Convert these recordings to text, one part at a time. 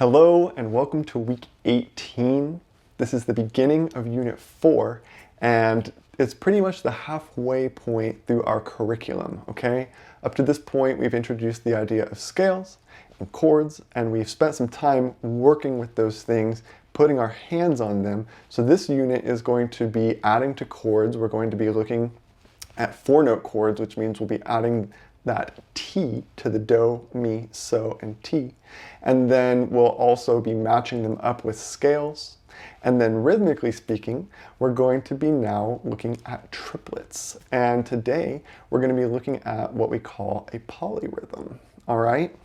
Hello and welcome to week 18. This is the beginning of unit 4 and it's pretty much the halfway point through our curriculum, okay? Up to this point we've introduced the idea of scales and chords and we've spent some time working with those things, putting our hands on them. So this unit is going to be adding to chords. We're going to be looking at 4-note chords, which means we'll be adding that T to the do, mi, so, and ti. And then we'll also be matching them up with scales. And then rhythmically speaking, we're going to be now looking at triplets. And today we're going to be looking at what we call a polyrhythm. All right?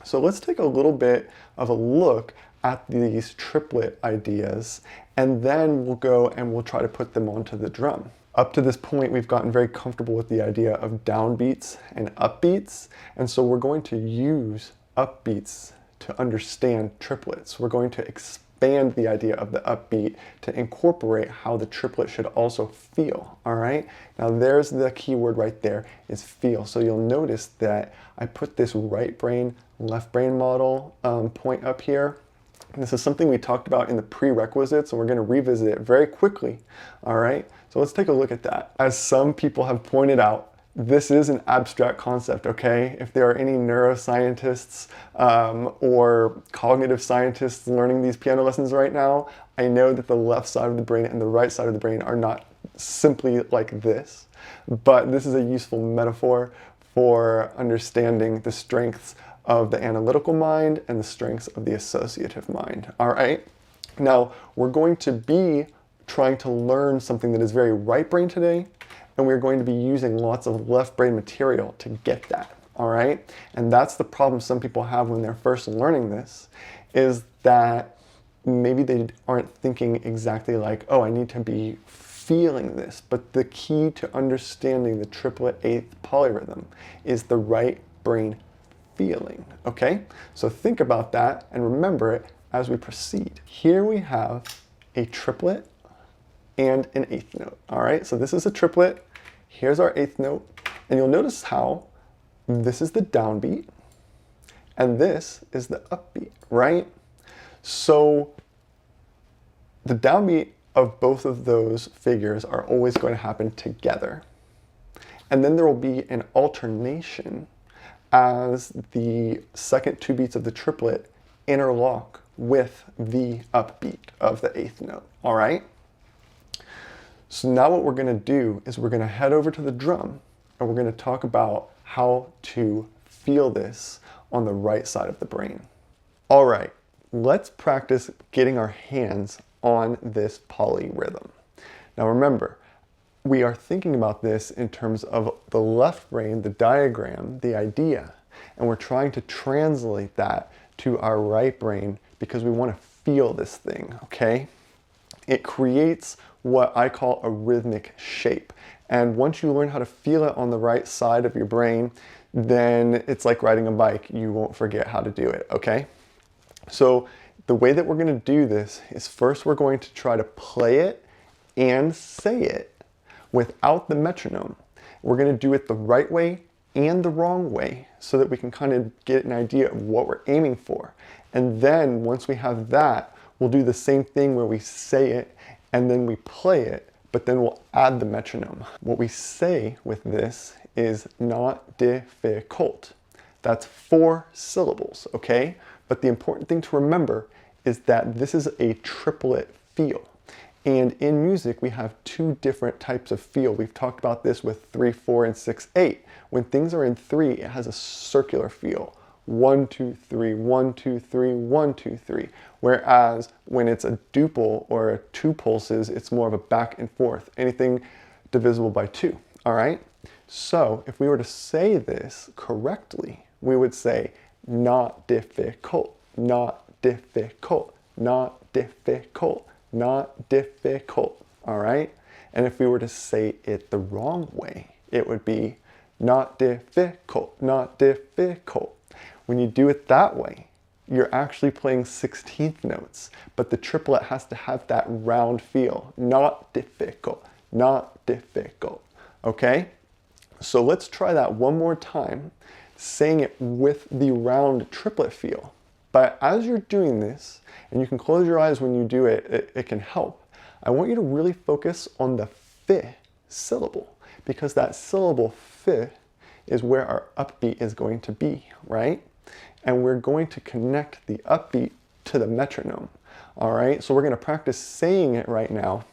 So let's take a little bit of a look at these triplet ideas, and then we'll go and we'll try to put them onto the drum. Up to this point, we've gotten very comfortable with the idea of downbeats and upbeats, and so we're going to use upbeats to understand triplets. We're going to expand the idea of the upbeat to incorporate how the triplet should also feel, all right? Now there's the key word right there, is feel. So you'll notice that I put this right brain, left brain model point up here. This is something we talked about in the prerequisites, and we're going to revisit it very quickly, all right? So let's take a look at that. As some people have pointed out, this is an abstract concept, okay? If there are any neuroscientists or cognitive scientists learning these piano lessons right now, I know that the left side of the brain and the right side of the brain are not simply like this, but this is a useful metaphor for understanding the strengths of the analytical mind and the strengths of the associative mind, all right? Now, we're going to be trying to learn something that is very right brain today, and we're going to be using lots of left brain material to get that, all right? And that's the problem some people have when they're first learning this, is that maybe they aren't thinking exactly like, oh, I need to be feeling this, but the key to understanding the triplet eighth polyrhythm is the right brain feeling, okay? So think about that and remember it as we proceed. Here we have a triplet and an eighth note, all right? So this is a triplet, here's our eighth note, and you'll notice how this is the downbeat and this is the upbeat, right? So the downbeat of both of those figures are always going to happen together. And then there will be an alternation as the second two beats of the triplet interlock with the upbeat of the eighth note, all right? So now what we're gonna do is we're gonna head over to the drum and we're gonna talk about how to feel this on the right side of the brain. All right, let's practice getting our hands on this polyrhythm. Now remember, we are thinking about this in terms of the left brain, the diagram, the idea, and we're trying to translate that to our right brain because we want to feel this thing, okay? It creates what I call a rhythmic shape. And once you learn how to feel it on the right side of your brain, then it's like riding a bike. You won't forget how to do it, okay? So the way that we're going to do this is first we're going to try to play it and say it without the metronome. We're going to do it the right way and the wrong way so that we can kind of get an idea of what we're aiming for. And then once we have that, we'll do the same thing where we say it and then we play it, but then we'll add the metronome. What we say with this is not difficult. That's 4 syllables, okay? But the important thing to remember is that this is a triplet feel. And in music, we have 2 different types of feel. We've talked about this with 3, 4, and 6, 8. When things are in 3, it has a circular feel. 1, 2, 3, 1, 2, 3, 1, 2, 3. Whereas when it's a duple or 2 pulses, it's more of a back and forth. Anything divisible by 2, all right? So if we were to say this correctly, we would say not difficult, not difficult, not difficult, not difficult, all right? And if we were to say it the wrong way, it would be not difficult, not difficult. When you do it that way, you're actually playing 16th notes, but the triplet has to have that round feel, not difficult, not difficult, okay? So let's try that one more time, saying it with the round triplet feel. But as you're doing this, and you can close your eyes when you do it, it can help. I want you to really focus on the fi syllable, because that syllable fi is where our upbeat is going to be, right? And we're going to connect the upbeat to the metronome, all right? So we're going to practice saying it right now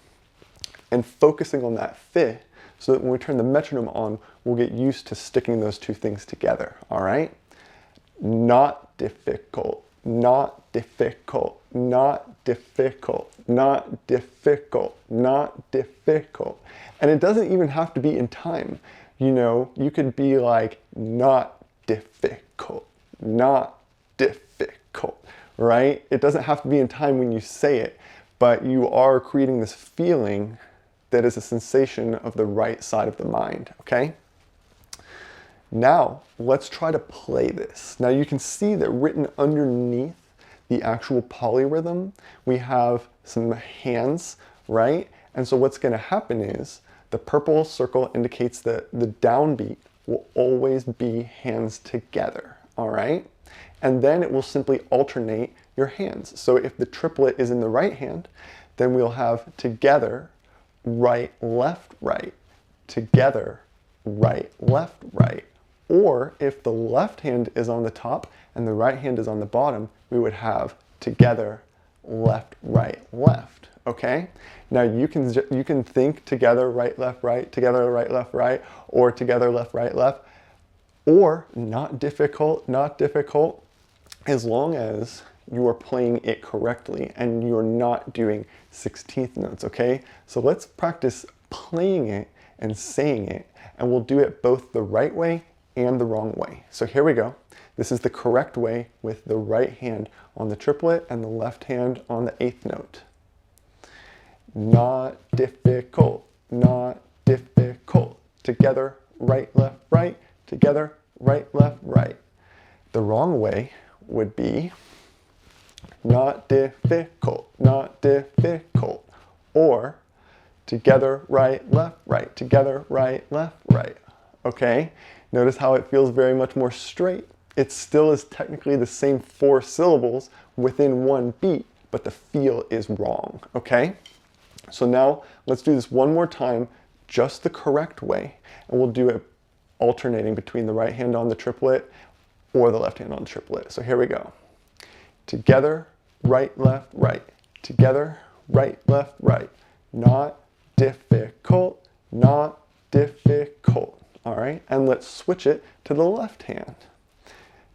and focusing on that fi, so that when we turn the metronome on, we'll get used to sticking those two things together, all right? Not difficult, not difficult, not difficult, not difficult, not difficult. And it doesn't even have to be in time. You know, you could be like, not difficult, not difficult, right? It doesn't have to be in time when you say it, but you are creating this feeling that is a sensation of the right side of the mind, okay? Now, let's try to play this. Now you can see that written underneath the actual polyrhythm, we have some hands, right? And so what's gonna happen is, the purple circle indicates that the downbeat will always be hands together, all right? And then it will simply alternate your hands. So if the triplet is in the right hand, then we'll have together, right, left, right, together, right, left, right. Or if the left hand is on the top and the right hand is on the bottom, we would have together, left, right, left, okay? Now you can think together, right, left, right, together, right, left, right, or together, left, right, left, or not difficult, as long as you are playing it correctly and you're not doing 16th notes, okay? So let's practice playing it and saying it, and we'll do it both the right way and the wrong way. So here we go. This is the correct way with the right hand on the triplet and the left hand on the 8th note. Not difficult, not difficult. Together, right, left, right. Together, right, left, right. The wrong way would be not difficult, not difficult. Or together, right, left, right. Together, right, left, right. Okay? Notice how it feels very much more straight. It still is technically the same 4 syllables within one beat, but the feel is wrong, okay? So now let's do this one more time, just the correct way, and we'll do it alternating between the right hand on the triplet or the left hand on the triplet. So here we go. Together, right, left, right. Together, right, left, right. Not difficult, not difficult. All right, and let's switch it to the left hand.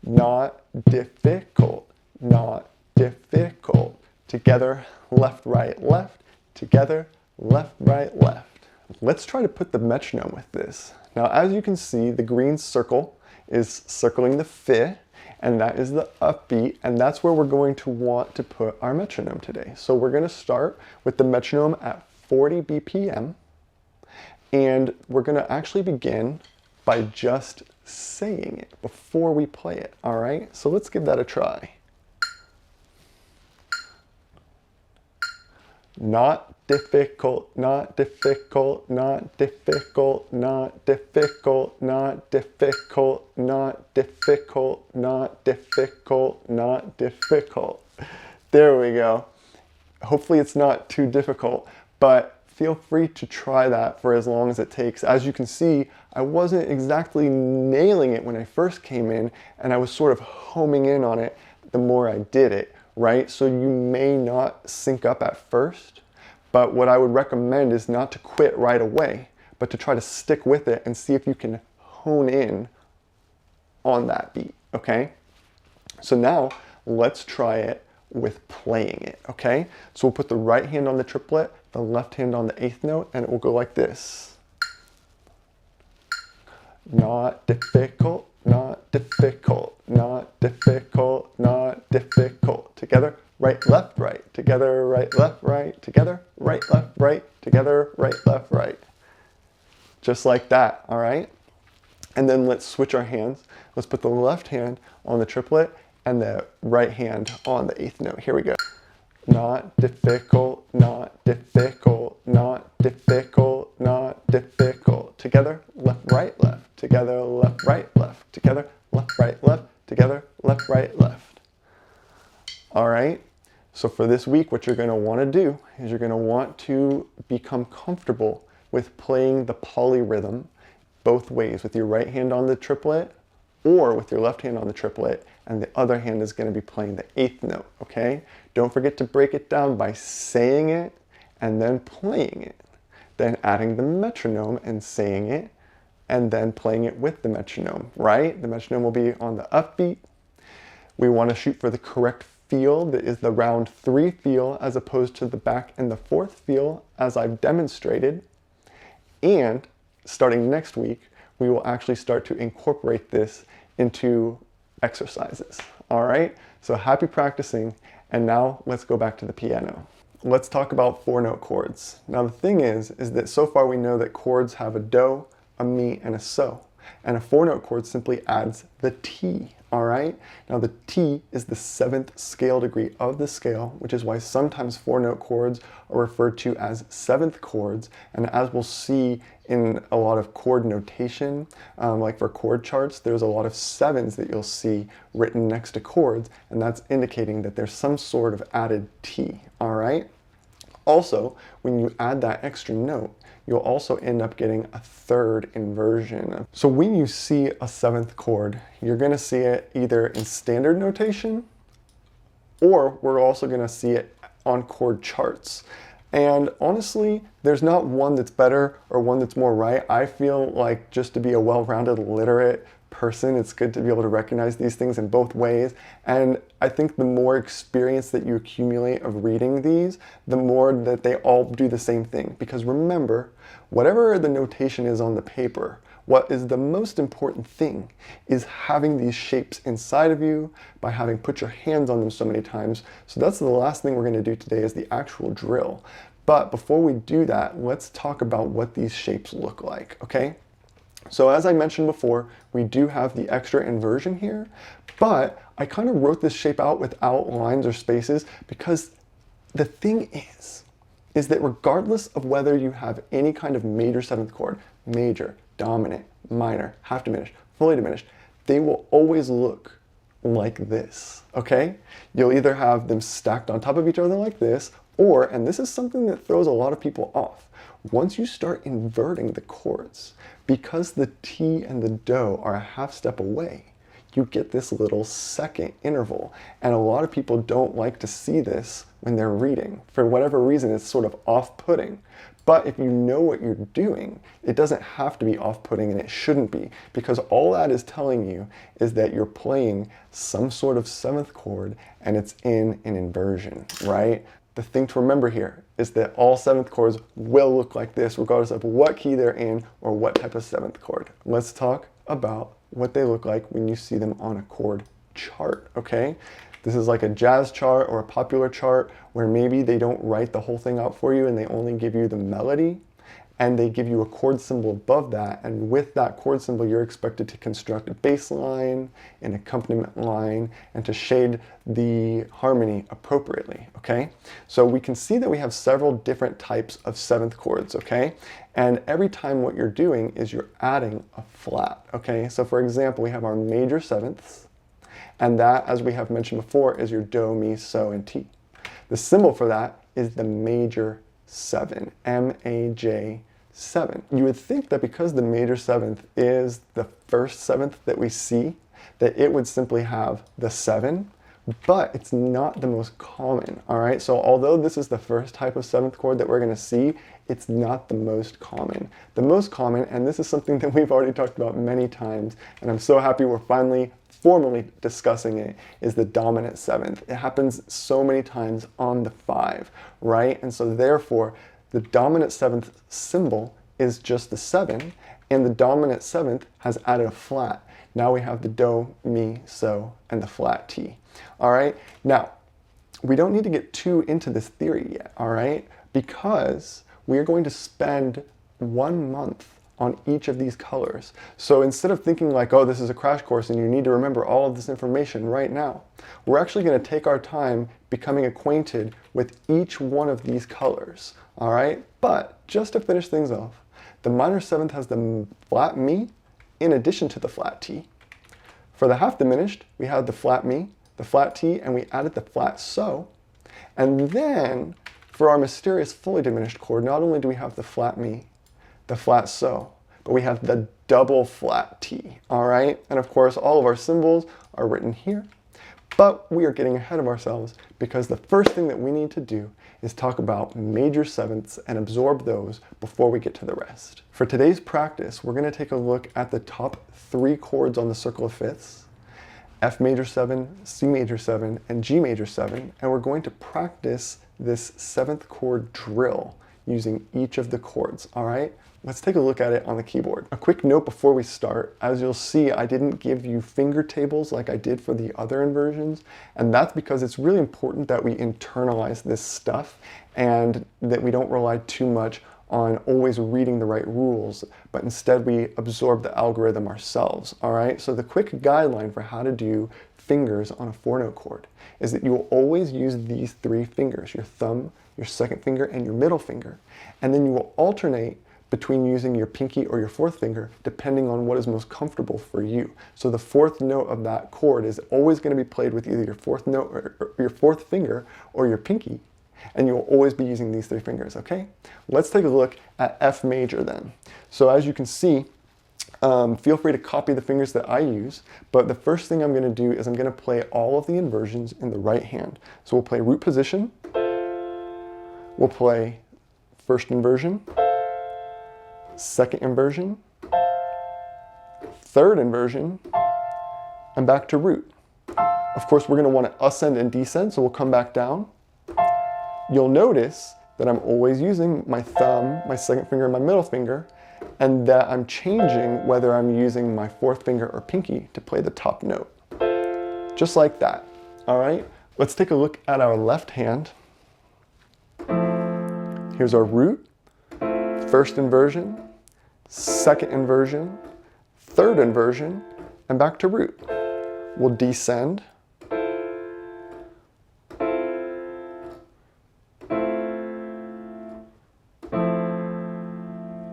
Not difficult, not difficult. Together, left, right, left. Together, left, right, left. Let's try to put the metronome with this. Now, as you can see, the green circle is circling the fi, and that is the upbeat, and that's where we're going to want to put our metronome today. So we're going to start with the metronome at 40 BPM, and we're going to actually begin by just saying it before we play it, all right? So let's give that a try. Not difficult, not difficult, not difficult, not difficult, not difficult, not difficult, not difficult, not difficult. There we go. Hopefully it's not too difficult, but feel free to try that for as long as it takes. As you can see, I wasn't exactly nailing it when I first came in, and I was sort of homing in on it the more I did it, right? So you may not sync up at first, but what I would recommend is not to quit right away, but to try to stick with it and see if you can hone in on that beat, okay? So now let's try it with playing it, okay? So we'll put the right hand on the triplet, the left hand on the 8th note, and it will go like this. Not difficult, not difficult, not difficult, not difficult. Together, right, left, right. Together, right, left, right. Together, right, left, right. Together, right, left, right. Just like that, all right? And then let's switch our hands. Let's put the left hand on the triplet and the right hand on the 8th note. Here we go. Not difficult, not difficult, not difficult, not difficult. Together, left, right, left. Together, left, right, left. Together, left, right, left. Together, left, right, left. All right, so for this week, what you're going to want to do is you're going to want to become comfortable with playing the polyrhythm both ways, with your right hand on the triplet or with your left hand on the triplet, and the other hand is going to be playing the eighth note, okay? Don't forget to break it down by saying it and then playing it, then adding the metronome and saying it, and then playing it with the metronome, right? The metronome will be on the upbeat. We want to shoot for the correct feel, that is the round 3 feel, as opposed to the back and the 4th feel, as I've demonstrated. And starting next week, we will actually start to incorporate this into exercises. All right, so happy practicing, and now let's go back to the piano. Let's talk about 4-note chords. Now the thing is that so far we know that chords have a do, a mi, and a so, and a 4-note chord simply adds the T. All right, now the T is the 7th scale degree of the scale, which is why sometimes 4-note chords are referred to as 7th chords. And as we'll see in a lot of chord notation, like for chord charts, there's a lot of 7s that you'll see written next to chords, and that's indicating that there's some sort of added T. All right. Also, when you add that extra note, you'll also end up getting a 3rd inversion. So when you see a 7th chord, you're going to see it either in standard notation, or we're also going to see it on chord charts. And honestly, there's not one that's better or one that's more right. I feel like, just to be a well-rounded, literate person, it's good to be able to recognize these things in both ways. And I think the more experience that you accumulate of reading these, the more that they all do the same thing. Because remember, whatever the notation is on the paper, what is the most important thing is having these shapes inside of you by having put your hands on them so many times. So that's the last thing we're going to do today, is the actual drill. But before we do that, let's talk about what these shapes look like, okay? So as I mentioned before, we do have the extra inversion here, but I kind of wrote this shape out without lines or spaces because the thing is that regardless of whether you have any kind of major 7th chord, major, dominant, minor, half diminished, fully diminished, they will always look like this, okay? You'll either have them stacked on top of each other like this, or, and this is something that throws a lot of people off, once you start inverting the chords, because the T and the do are a half step away, you get this little second interval. And a lot of people don't like to see this when they're reading. For whatever reason, it's sort of off-putting. But if you know what you're doing, it doesn't have to be off-putting, and it shouldn't be, because all that is telling you is that you're playing some sort of 7th chord and it's in an inversion, right? The thing to remember here is that all 7th chords will look like this regardless of what key they're in or what type of 7th chord. Let's talk about what they look like when you see them on a chord chart, okay? This is like a jazz chart or a popular chart where maybe they don't write the whole thing out for you and they only give you the melody, and they give you a chord symbol above that, and with that chord symbol you're expected to construct a bass line, an accompaniment line, and to shade the harmony appropriately, okay? So we can see that we have several different types of 7th chords, okay? And every time what you're doing is you're adding a flat, okay? So for example, we have our major 7ths, and that, as we have mentioned before, is your do, mi, so, and ti. The symbol for that is the major 7, M-A-J 7. You would think that because the major 7th is the first 7th that we see, that it would simply have the 7, but it's not the most common, all right? So although this is the first type of 7th chord that we're going to see, it's not the most common. The most common, and this is something that we've already talked about many times, and I'm so happy we're finally formally discussing it, is the dominant 7th. It happens so many times on the 5, right? And so therefore, the dominant 7th symbol is just the 7, and the dominant 7th has added a flat. Now we have the do, mi, so, and the flat T. All right, now, we don't need to get too into this theory yet, all right? Because we are going to spend 1 month on each of these colors. So instead of thinking like, oh, this is a crash course and you need to remember all of this information right now, we're actually going to take our time becoming acquainted with each one of these colors, all right? But just to finish things off, the minor 7th has the flat mi in addition to the flat T. For the half diminished, we have the flat mi the flat T, and we added the flat So. And then for our mysterious fully diminished chord, not only do we have the flat Mi, the flat So, but we have the double flat T, all right? And of course, all of our symbols are written here, but we are getting ahead of ourselves because the first thing that we need to do is talk about major sevenths and absorb those before we get to the rest. For today's practice, we're going to take a look at the top 3 chords on the circle of fifths, F major 7, C major 7, and G major 7, and we're going to practice this 7th chord drill using each of the chords, all right? Let's take a look at it on the keyboard. A quick note before we start, as you'll see, I didn't give you finger tables like I did for the other inversions, and that's because it's really important that we internalize this stuff and that we don't rely too much on always reading the right rules, but instead we absorb the algorithm ourselves, all right? So the quick guideline for how to do fingers on a 4-note chord is that you will always use these 3 fingers, your thumb, your 2nd finger, and your middle finger, and then you will alternate between using your pinky or your 4th finger, depending on what is most comfortable for you. So the 4th note of that chord is always going to be played with either your 4th note or your 4th finger or your pinky, and you will always be using these 3 fingers, okay? Let's take a look at F major then. So as you can see, feel free to copy the fingers that I use, but the first thing I'm going to do is I'm going to play all of the inversions in the right hand. So we'll play root position, we'll play first inversion, 2nd inversion, 3rd inversion, and back to root. Of course, we're going to want to ascend and descend, so we'll come back down. You'll notice that I'm always using my thumb, my 2nd finger, and my middle finger, and that I'm changing whether I'm using my 4th finger or pinky to play the top note. Just like that, all right? Let's take a look at our left hand. Here's our root, 1st inversion, 2nd inversion, 3rd inversion, and back to root. We'll descend.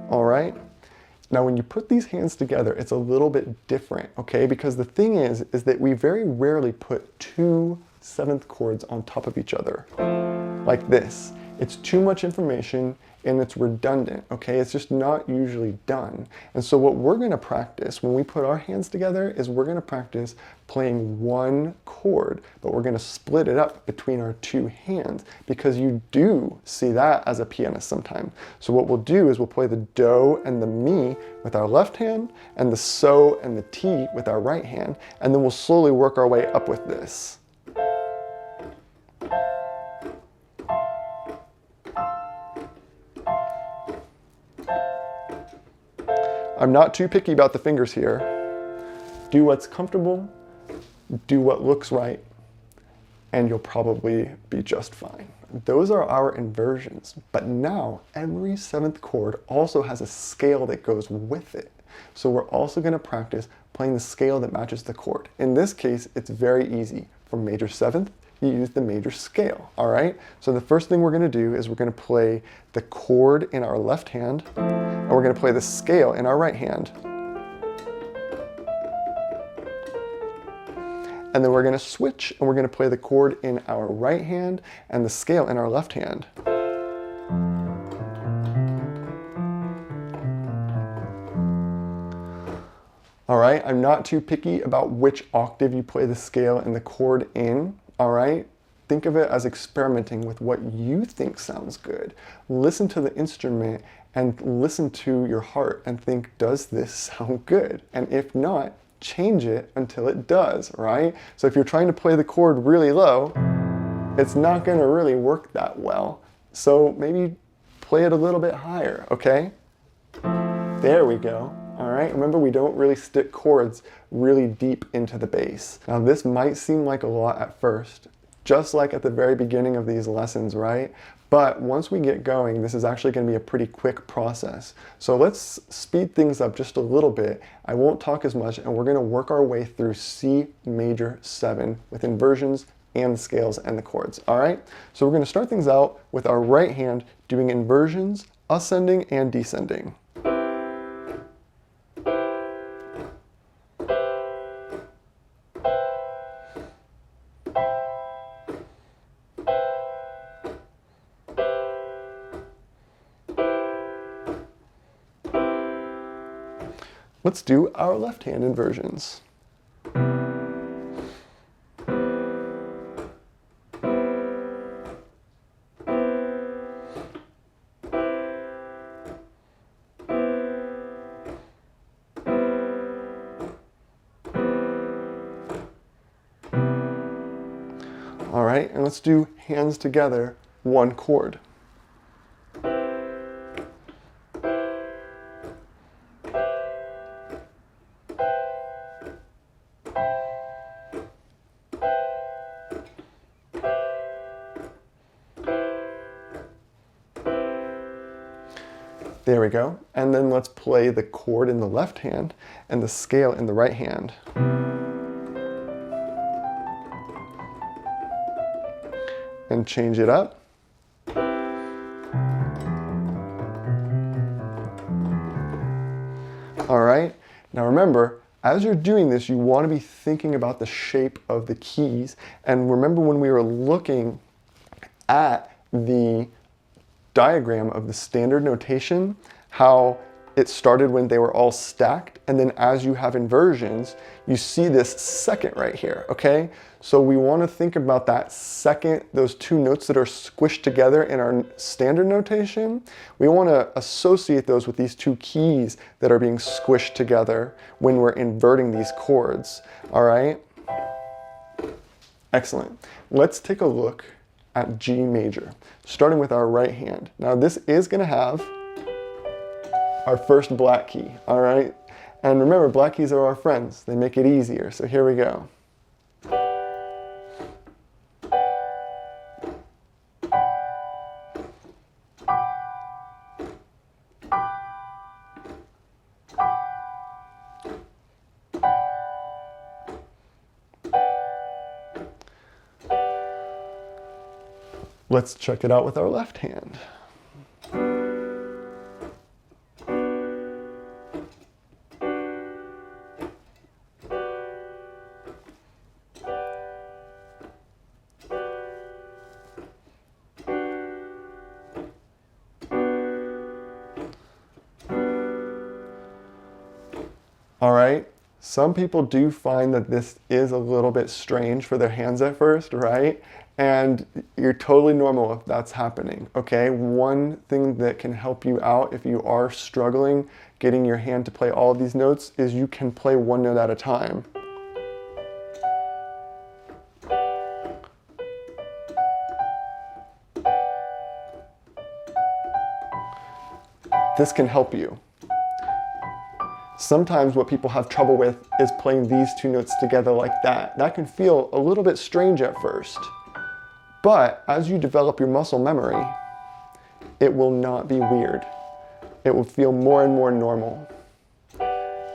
All right. Now when you put these hands together, it's a little bit different, okay? Because the thing is that we very rarely put 2 7th chords on top of each other, like this. It's too much information and it's redundant, okay? It's just not usually done. And so what we're gonna practice when we put our hands together is we're gonna practice playing 1 chord, but we're gonna split it up between our 2 hands because you do see that as a pianist sometimes. So what we'll do is we'll play the Do and the Mi with our left hand and the So and the T with our right hand, and then we'll slowly work our way up with this. I'm not too picky about the fingers here. Do what's comfortable, do what looks right, and you'll probably be just fine. Those are our inversions, but now every 7th chord also has a scale that goes with it. So we're also going to practice playing the scale that matches the chord. In this case, it's very easy. For major 7th, you use the major scale, all right? So the first thing we're going to do is we're going to play the chord in our left hand, and we're going to play the scale in our right hand. And then we're going to switch, and we're going to play the chord in our right hand and the scale in our left hand. All right, I'm not too picky about which octave you play the scale and the chord in, all right? Think of it as experimenting with what you think sounds good. Listen to the instrument and listen to your heart and think, does this sound good? And if not, change it until it does, right? So if you're trying to play the chord really low, it's not gonna really work that well. So maybe play it a little bit higher, okay? There we go. All right, remember we don't really stick chords really deep into the bass. Now this might seem like a lot at first, just like at the very beginning of these lessons, right? But once we get going, this is actually going to be a pretty quick process. So let's speed things up just a little bit. I won't talk as much, and we're going to work our way through C major 7 with inversions and the scales and the chords, all right? So we're going to start things out with our right hand doing inversions, ascending and descending. Let's do our left hand inversions. All right, and let's do hands together, one chord. There we go. And then let's play the chord in the left hand and the scale in the right hand. And change it up. All right, now remember, as you're doing this, you want to be thinking about the shape of the keys. And remember when we were looking at the diagram of the standard notation, how it started when they were all stacked, and then as you have inversions, you see this second right here, okay? So we want to think about that second, those two notes that are squished together in our standard notation. We want to associate those with these two keys that are being squished together when we're inverting these chords, all right? Excellent. Let's take a look at G major, starting with our right hand. Now this is going to have our first black key, all right? And remember, black keys are our friends. They make it easier, so here we go. Let's check it out with our left hand. All right, some people do find that this is a little bit strange for their hands at first, right? And you're totally normal if that's happening, okay? One thing that can help you out if you are struggling getting your hand to play all of these notes is you can play one note at a time. This can help you. Sometimes what people have trouble with is playing these two notes together like that. That can feel a little bit strange at first. But as you develop your muscle memory, it will not be weird. It will feel more and more normal.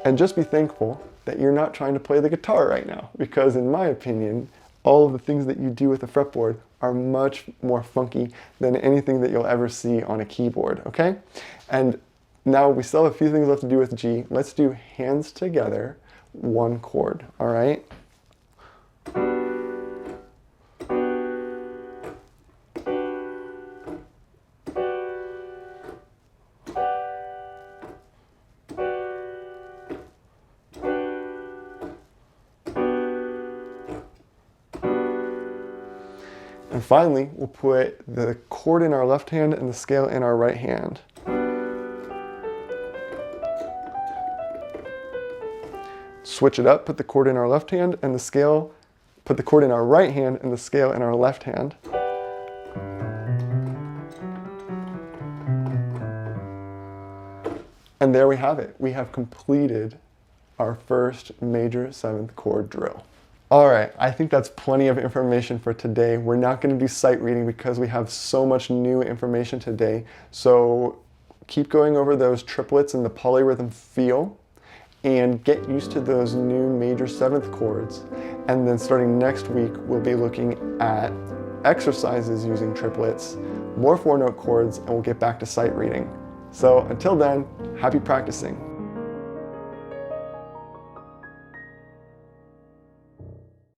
And just be thankful that you're not trying to play the guitar right now, because in my opinion, all of the things that you do with the fretboard are much more funky than anything that you'll ever see on a keyboard, okay? And now we still have a few things left to do with G. Let's do hands together, one chord, all right? And finally, we'll put the chord in our left hand and the scale in our right hand. Switch it up, put the chord in our left hand and the scale, put the chord in our right hand and the scale in our left hand. And there we have it. We have completed our first major seventh chord drill. All right, I think that's plenty of information for today. We're not going to do sight reading because we have so much new information today. So keep going over those triplets and the polyrhythm feel and get used to those new major seventh chords. And then starting next week, we'll be looking at exercises using triplets, more 4-note chords, and we'll get back to sight reading. So until then, happy practicing.